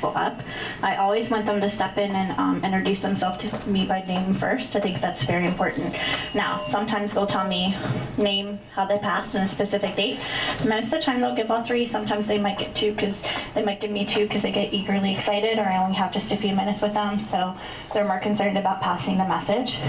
people up. I always want them to step in and introduce themselves to me by name first. I think that's very important. Now, sometimes they'll tell me name, how they passed, and a specific date. Most of the time they'll give all three. Sometimes they might get two because they might give me two because they get eagerly excited, or I only have just a few minutes with them, so they're more concerned about passing the message,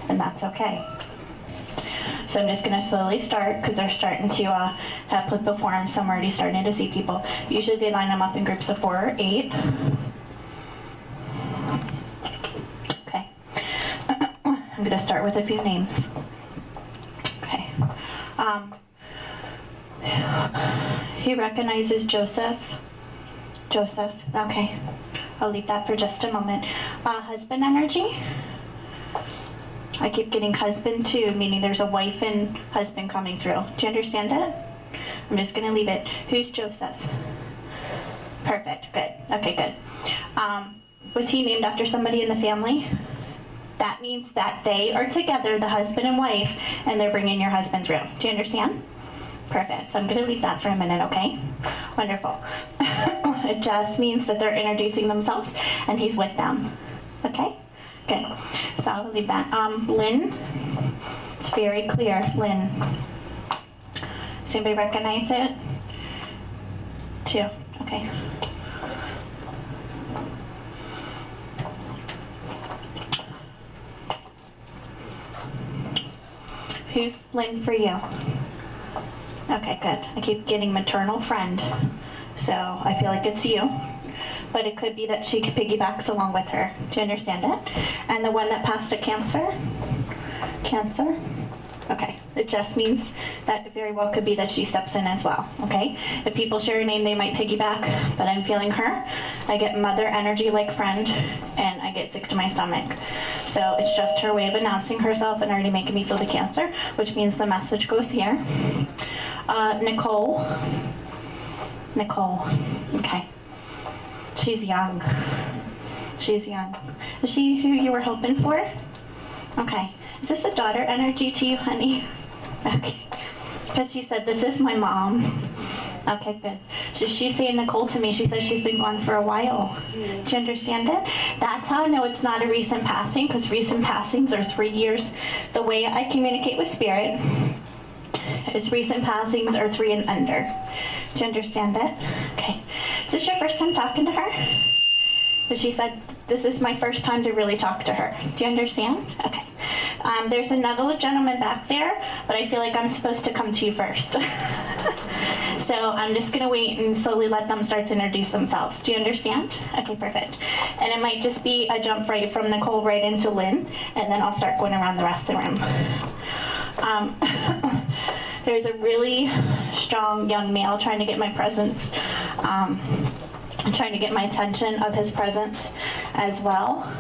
and that's okay. So I'm just going to slowly start because they're starting to have people form, so I'm already starting to see people. Usually they line them up in groups of 4 or 8. Okay. I'm going to start with a few names. Okay. He recognizes Joseph. Joseph. Okay. I'll leave that for just a moment. Husband energy. I keep getting husband too, meaning there's a wife and husband coming through. Do you understand it? I'm just going to leave it. Who's Joseph? Perfect. Good. Okay, good. Was he named after somebody in the family? That means that they are together, the husband and wife, and they're bringing your husband through. Do you understand? Perfect. So I'm going to leave that for a minute, okay? Wonderful. It just means that they're introducing themselves and he's with them. Okay? Good. So I'll leave that. Lynn. It's very clear. Lynn. Does anybody recognize it? 2. Okay. Who's Lynn for you? Okay, good. I keep getting maternal friend. So I feel like it's you. But it could be that she piggybacks along with her. Do you understand it? And the one that passed to Cancer? Cancer? Okay. It just means that it very well could be that she steps in as well. Okay? If people share a name, they might piggyback, but I'm feeling her. I get mother energy like friend, and I get sick to my stomach. So it's just her way of announcing herself and already making me feel the Cancer, which means the message goes here. Nicole. Nicole. Okay. She's young. She's young. Is she who you were hoping for? Okay. Is this a daughter energy to you, honey? Okay. Because she said, this is my mom. Okay, good. So she's saying Nicole to me. She says she's been gone for a while. Do you understand it? That's how I know it's not a recent passing, because recent passings are 3 years. The way I communicate with spirit is recent passings are 3 and under. Do you understand it? Okay. Is this your first time talking to her? So she said, this is my first time to really talk to her. Do you understand? Okay. There's another gentleman back there, but I feel like I'm supposed to come to you first. So I'm just going to wait and slowly let them start to introduce themselves. Do you understand? Okay, perfect. And it might just be a jump right from Nicole right into Lynn, and then I'll start going around the rest of the room. There's a really strong young male trying to get my presence, trying to get my attention of his presence as well.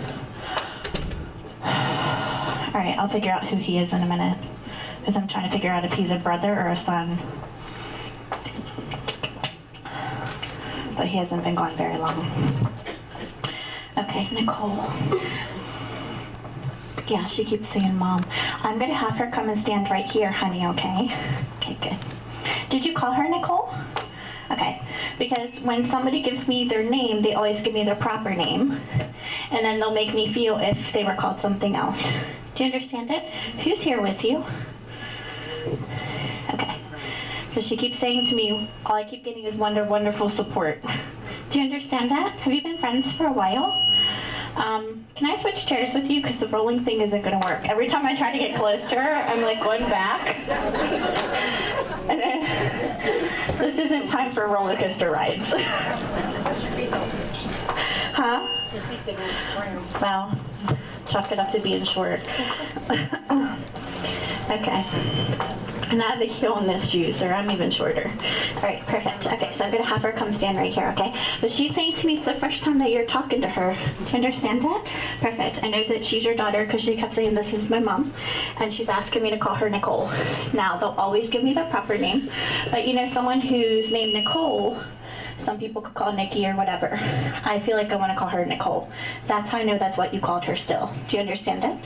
All right, I'll figure out who he is in a minute, because I'm trying to figure out if he's a brother or a son. But he hasn't been gone very long. Okay, Nicole. Yeah, she keeps saying mom. I'm going to have her come and stand right here, honey, okay? Okay, good. Did you call her Nicole? Okay, because when somebody gives me their name, they always give me their proper name, and then they'll make me feel if they were called something else. Do you understand it? Who's here with you? Okay, because she keeps saying to me, all I keep getting is wonderful support. Do you understand that? Have you been friends for a while? Can I switch chairs with you? Because the rolling thing isn't going to work. Every time I try to get close to her, I'm like going back. And then, this isn't time for roller coaster rides. Huh? Well, chalk it up to being short. Okay. And I have a heel in this shoe, so I'm even shorter. All right, perfect. Okay, so I'm going to have her come stand right here, okay? But she's saying to me it's the first time that you're talking to her. Do you understand that? Perfect. I know that she's your daughter because she kept saying this is my mom, and she's asking me to call her Nicole. Now, they'll always give me their proper name, but you know, someone who's named Nicole, some people could call Nikki or whatever. I feel like I want to call her Nicole. That's how I know that's what you called her still. Do you understand it?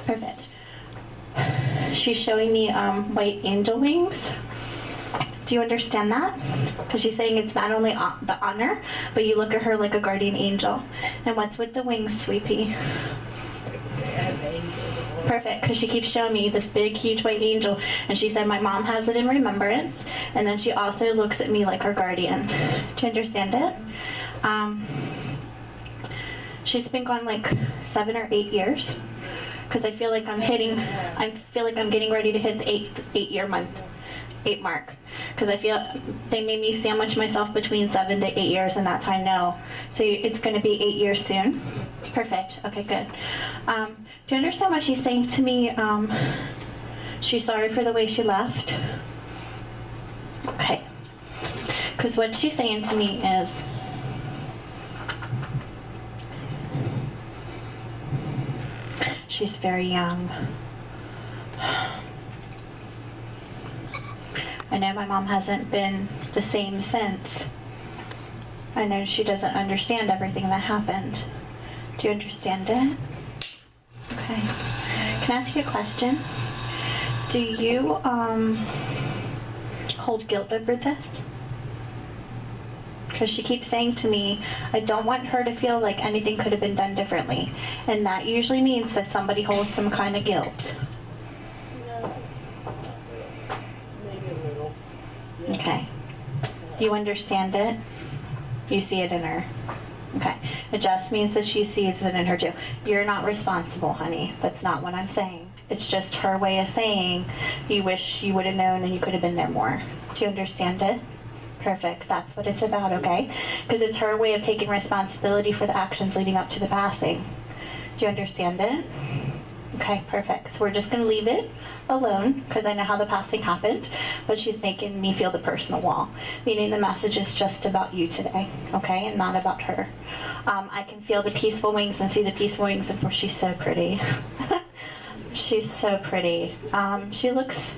Perfect. She's showing me white angel wings. Do you understand that? Because she's saying it's not only the honor, but you look at her like a guardian angel. And what's with the wings, sweet pea? Perfect, because she keeps showing me this big, huge white angel, and she said my mom has it in remembrance, and then she also looks at me like her guardian. Do you understand it? She's been gone like 7 or 8 years, because I feel like I'm getting ready to hit the 8-year mark, because I feel they made me sandwich myself between 7 to 8 years, and that's how I know. So it's going to be 8 years soon. Perfect. Okay, good. Do you understand what she's saying to me? She's sorry for the way she left. Okay. Because what she's saying to me is, she's very young. I know my mom hasn't been the same since. I know she doesn't understand everything that happened. Do you understand it? Okay. Can I ask you a question? Do you hold guilt over this? Because she keeps saying to me, I don't want her to feel like anything could have been done differently. And that usually means that somebody holds some kind of guilt. No. Maybe a little. Yeah. Okay. You understand it? You see it in her. Okay. It just means that she sees it in her too. You're not responsible, honey. That's not what I'm saying. It's just her way of saying you wish you would have known and you could have been there more. Do you understand it? Perfect. That's what it's about, okay? Because it's her way of taking responsibility for the actions leading up to the passing. Do you understand it? Okay, perfect. So we're just going to leave it alone because I know how the passing happened, but she's making me feel the personal wall, meaning the message is just about you today, okay, and not about her. I can feel the peaceful wings and see the peaceful wings, and she's so pretty. She's so pretty. She looks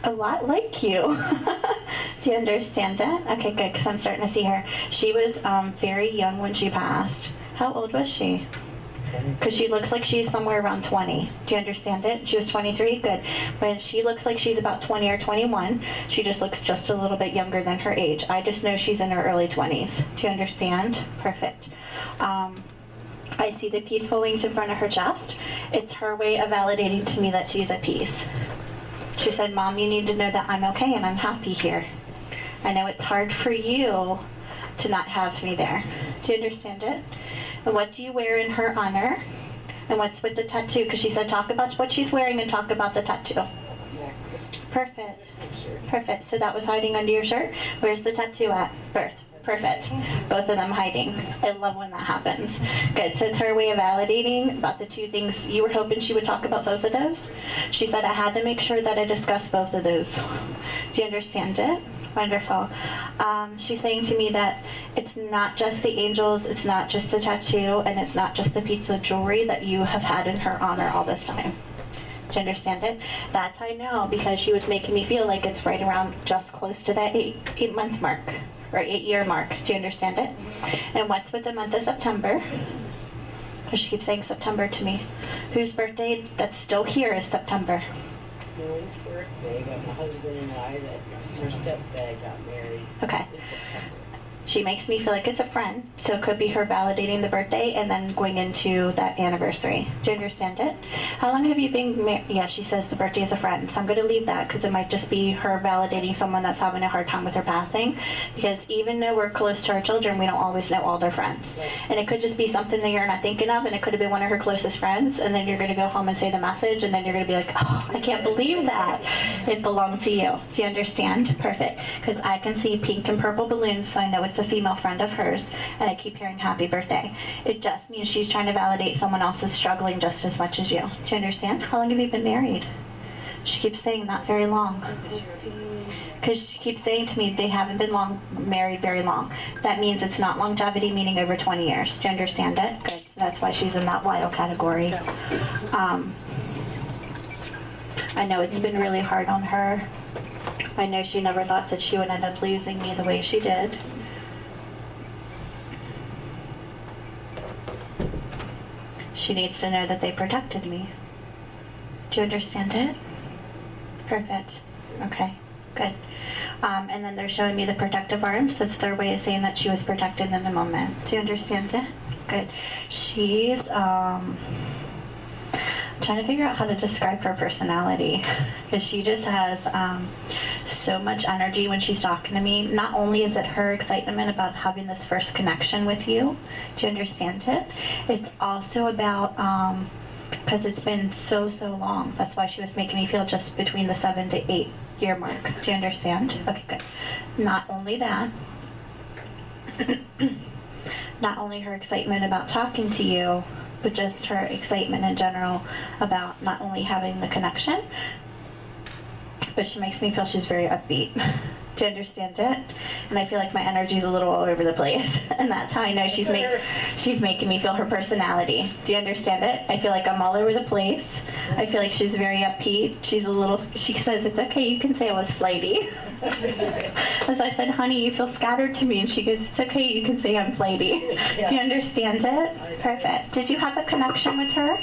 a lot like you. Do you understand it? Okay, good, because I'm starting to see her. She was very young when she passed. How old was she? Because she looks like she's somewhere around 20. Do you understand it? She was 23? Good. But she looks like she's about 20 or 21. She just looks just a little bit younger than her age. I just know she's in her early 20s. Do you understand? Perfect. I see the peaceful wings in front of her chest. It's her way of validating to me that she's at peace. She said, Mom, you need to know that I'm okay and I'm happy here. I know it's hard for you to not have me there. Do you understand it? And what do you wear in her honor? And what's with the tattoo? Because she said talk about what she's wearing and talk about the tattoo. Perfect. Perfect. So that was hiding under your shirt. Where's the tattoo at? Birth. Perfect. Both of them hiding. I love when that happens. Good. So it's her way of validating about the two things. You were hoping she would talk about both of those. She said I had to make sure that I discussed both of those. Do you understand it? Wonderful. She's saying to me that it's not just the angels, it's not just the tattoo, and it's not just the piece of jewelry that you have had in her honor all this time. Do you understand it? That's how I know, because she was making me feel like it's right around just close to that 8-month mark, or 8-year mark. Do you understand it? And what's with the month of September? Because she keeps saying September to me. Whose birthday that's still here is September? Maureen's birthday, got my husband and I, that her stepdad got married. Okay. In September. She makes me feel like it's a friend, so it could be her validating the birthday and then going into that anniversary. Do you understand it? How long have you been married? Yeah, she says the birthday is a friend, so I'm going to leave that because it might just be her validating someone that's having a hard time with her passing, because even though we're close to our children, we don't always know all their friends. Right. And it could just be something that you're not thinking of, and it could have been one of her closest friends, and then you're going to go home and say the message, and then you're going to be like, oh, I can't believe that. It belonged to you. Do you understand? Perfect. Because I can see pink and purple balloons, so I know it's a female friend of hers, and I keep hearing happy birthday. It just means she's trying to validate someone else is struggling just as much as you. Do you understand? How long have you been married? She keeps saying not very long. Because she keeps saying to me they haven't been married very long. That means it's not longevity, meaning over 20 years. Do you understand it? Good. So that's why she's in that wild category. I know it's been really hard on her. I know she never thought that she would end up losing me the way she did. She needs to know that they protected me. Do you understand it? Perfect. Okay, good. And then they're showing me the protective arms. That's their way of saying that she was protected in the moment. Do you understand it? Good. She's trying to figure out how to describe her personality, because she just has so much energy when she's talking to me. Not only is it her excitement about having this first connection with you, do you understand it? It's also about, because it's been so long. That's why she was making me feel just between the 7 to 8 year mark. Do you understand? Okay, good. Not only that, not only her excitement about talking to you, but just her excitement in general about not only having the connection, but she makes me feel she's very upbeat. Do you understand it? And I feel like my energy's a little all over the place, and that's how I know she's making me feel her personality. Do you understand it? I feel like I'm all over the place. I feel like she's very upbeat. She says, it's okay, you can say I was flighty. As I said, honey, you feel scattered to me, and she goes, it's okay, you can say I'm flighty. Do you understand it? Perfect. Did you have a connection with her?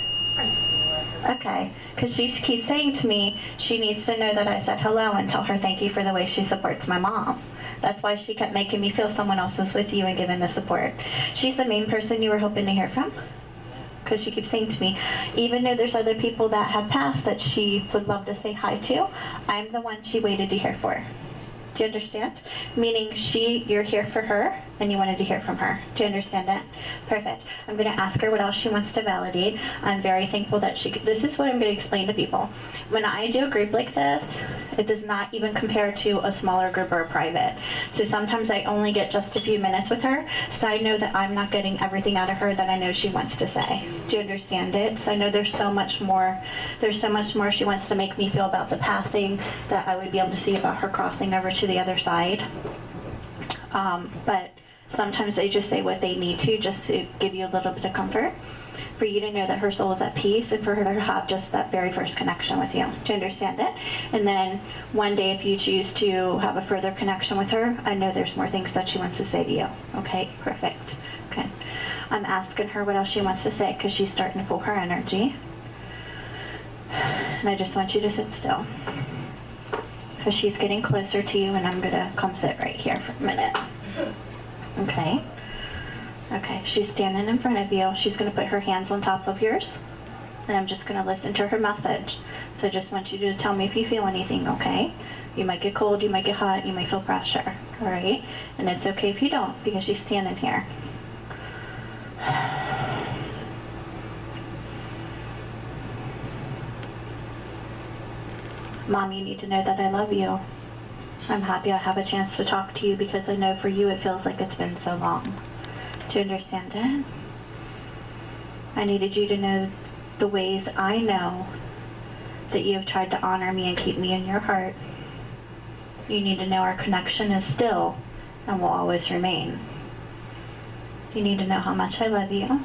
Okay, because she keeps saying to me she needs to know that I said hello and tell her thank you for the way she supports my mom. That's why she kept making me feel someone else was with you and giving the support. She's the main person you were hoping to hear from? Because she keeps saying to me, even though there's other people that have passed that she would love to say hi to, I'm the one she waited to hear for. Do you understand? Meaning you're here for her, and you wanted to hear from her. Do you understand that? Perfect. I'm going to ask her what else she wants to validate. I'm very thankful that this is what I'm going to explain to people. When I do a group like this, it does not even compare to a smaller group or a private. So sometimes I only get just a few minutes with her, so I know that I'm not getting everything out of her that I know she wants to say. Do you understand it? So I know there's so much more she wants to make me feel about the passing that I would be able to see about her crossing over to the other side. But sometimes they just say what they need to just to give you a little bit of comfort, for you to know that her soul is at peace, and for her to have just that very first connection with you. Do you understand it? And then one day, if you choose to have a further connection with her, I know there's more things that she wants to say to you. Okay, perfect. Okay, I'm asking her what else she wants to say, because she's starting to pull her energy. And I just want you to sit still, because she's getting closer to you, and I'm gonna come sit right here for a minute. Okay. Okay, she's standing in front of you. She's gonna put her hands on top of yours, and I'm just gonna listen to her message. So I just want you to tell me if you feel anything, okay? You might get cold, you might get hot, you might feel pressure, all right? And it's okay if you don't, because she's standing here. Mom, you need to know that I love you. I'm happy I have a chance to talk to you, because I know for you it feels like it's been so long. Do you understand it? I needed you to know the ways I know that you have tried to honor me and keep me in your heart. You need to know our connection is still and will always remain. You need to know how much I love you.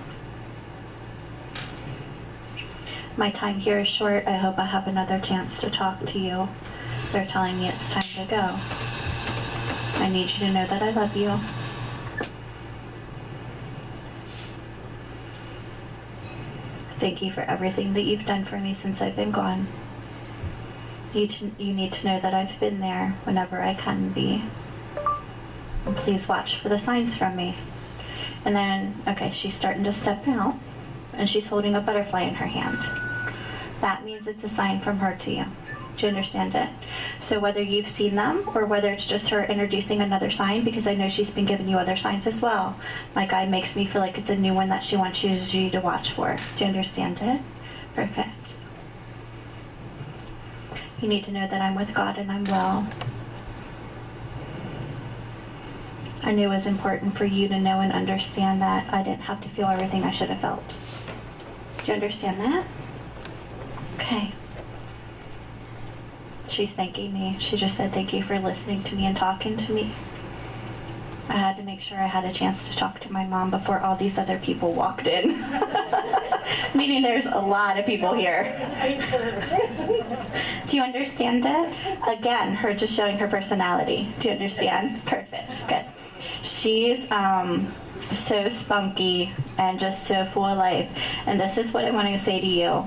My time here is short. I hope I have another chance to talk to you. They're telling me it's time to go. I need you to know that I love you. Thank you for everything that you've done for me since I've been gone. You need to know that I've been there whenever I can be. And please watch for the signs from me. And then, okay, she's starting to step out, and she's holding a butterfly in her hand. That means it's a sign from her to you. Do you understand it? So whether you've seen them, or whether it's just her introducing another sign, because I know she's been giving you other signs as well. My guide makes me feel like it's a new one that she wants you to watch for. Do you understand it? Perfect. You need to know that I'm with God and I'm well. I knew it was important for you to know and understand that I didn't have to feel everything I should have felt. Do you understand that? Okay. She's thanking me. She just said thank you for listening to me and talking to me. I had to make sure I had a chance to talk to my mom before all these other people walked in. Meaning there's a lot of people here. Do you understand it? Again, her just showing her personality. Do you understand? Perfect. Good. She's so spunky and just so full of life. And this is what I want to say to you.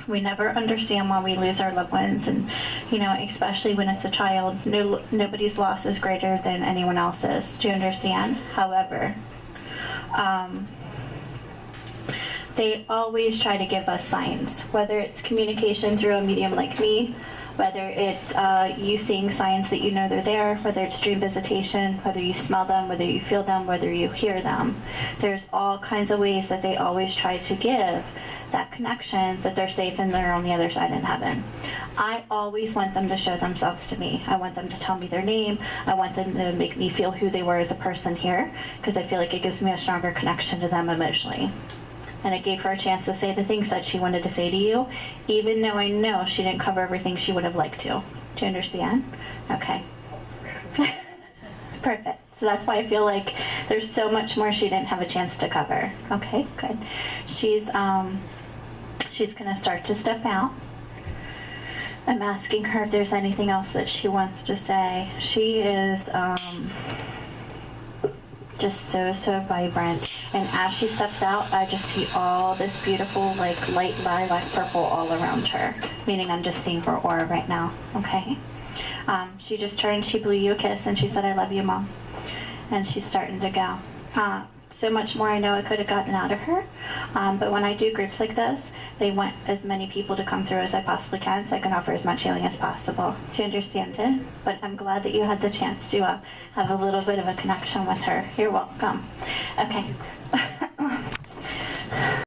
We never understand why we lose our loved ones, and especially when it's a child. Nobody's loss is greater than anyone else's. Do you understand? However, they always try to give us signs, whether it's communication through a medium like me, whether it's you seeing signs that you know they're there, whether it's dream visitation, whether you smell them, whether you feel them, whether you hear them. There's all kinds of ways that they always try to give that connection that they're safe and they're on the other side in heaven. I always want them to show themselves to me. I want them to tell me their name. I want them to make me feel who they were as a person here, because I feel like it gives me a stronger connection to them emotionally. And it gave her a chance to say the things that she wanted to say to you, even though I know she didn't cover everything she would have liked to. Do you understand? Okay. Perfect. So that's why I feel like there's so much more she didn't have a chance to cover. Okay, good. She's going to start to step out. I'm asking her if there's anything else that she wants to say. She is just so vibrant, and as she steps out, I just see all this beautiful light lilac purple all around her, meaning I'm just seeing her aura right now. Okay. She just turned, she blew you a kiss, and she said, "I love you, Mom," and she's starting to go. So much more I know I could have gotten out of her, but when I do groups like this, they want as many people to come through as I possibly can, so I can offer as much healing as possible. Do you understand it? But I'm glad that you had the chance to have a little bit of a connection with her. You're welcome. Okay,